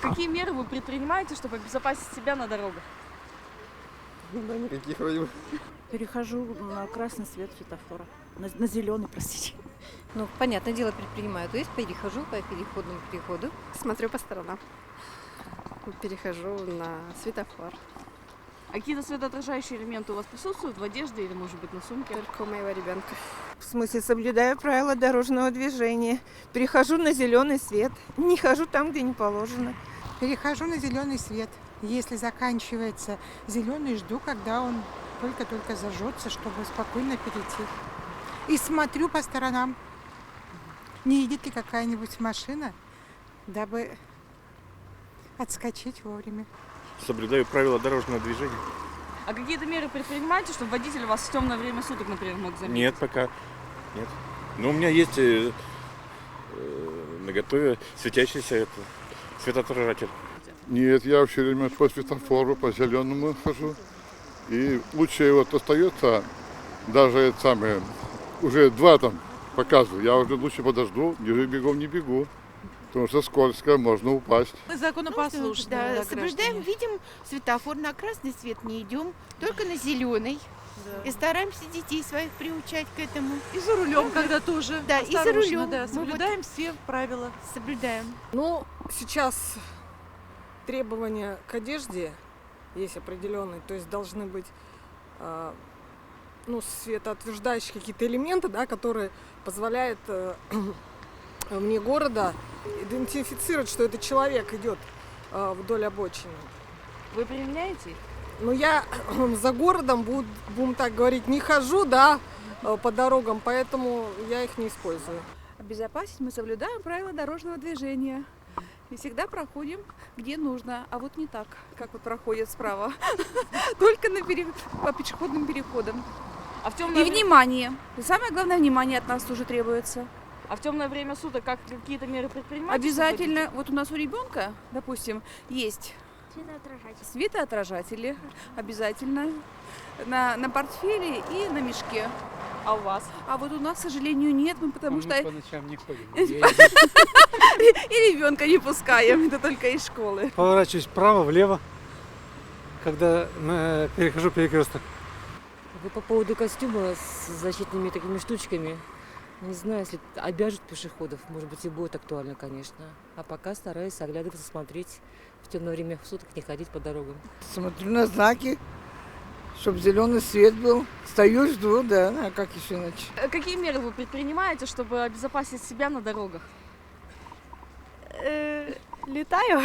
Какие меры вы предпринимаете, чтобы обезопасить себя на дорогах? Да, никаких вроде бы. Перехожу на красный свет светофора. На зеленый, простите. Ну, понятное дело, предпринимаю. То есть перехожу по переходному переходу. Смотрю по сторонам. Перехожу на светофор. А какие-то светоотражающие элементы у вас присутствуют в одежде или, может быть, на сумке? Только у моего ребенка. В смысле, соблюдаю правила дорожного движения. Перехожу на зеленый свет. Не хожу там, где не положено. Перехожу на зеленый свет. Если заканчивается зеленый, жду, когда он только-только зажжется, чтобы спокойно перейти. И смотрю по сторонам, не едет ли какая-нибудь машина, дабы отскочить вовремя. Соблюдаю правила дорожного движения. А какие-то меры предпринимаете, чтобы водитель вас в темное время суток, например, мог заметить? Нет, пока нет. Но у меня есть наготове светящийся светоотражатель. Нет, я все время по светофору, по зеленому хожу. И лучше вот остается, даже это самое, уже 2 там показываю, я уже лучше подожду, ниже бегом не бегу. Потому что скользко, можно упасть. Мы законопослушны. Да, соблюдаем, видим светофор, на красный свет не идем, только на зеленый. Да. И стараемся детей своих приучать к этому. И за рулем, когда тоже. Да, и за осторожно, рулем. Да, Мы соблюдаем все правила. Соблюдаем. Ну, сейчас требования к одежде есть определенные, то есть должны быть светоотверждающие какие-то элементы, да, которые позволяют вне города идентифицировать, что это человек идет вдоль обочины. Вы применяете их? Но я за городом, будем так говорить, не хожу, да, по дорогам, поэтому я их не использую. Обезопасить мы соблюдаем правила дорожного движения. И всегда проходим, где нужно. А вот не так, как вот проходят справа. Только по пешеходным переходам. А в И темное внимание. И самое главное, внимание от нас тоже требуется. А в темное время суток какие-то меры предпринимаете? Обязательно. Вот у нас у ребенка, допустим, есть светоотражатели. Обязательно. На портфеле и на мешке. А у вас? А вот у нас, к сожалению, нет, потому что по ночам не ходим. и ребенка не пускаем, это только из школы. Поворачиваюсь вправо-влево, когда перехожу перекресток. По поводу костюма с защитными такими штучками, не знаю, если обяжут пешеходов, может быть, и будет актуально, конечно. А пока стараюсь оглядываться, смотреть, в темное время суток не ходить по дорогам. Смотрю на знаки, чтобы зеленый свет был. Стою, жду, да, а как еще иначе? Какие меры вы предпринимаете, чтобы обезопасить себя на дорогах? Летаю.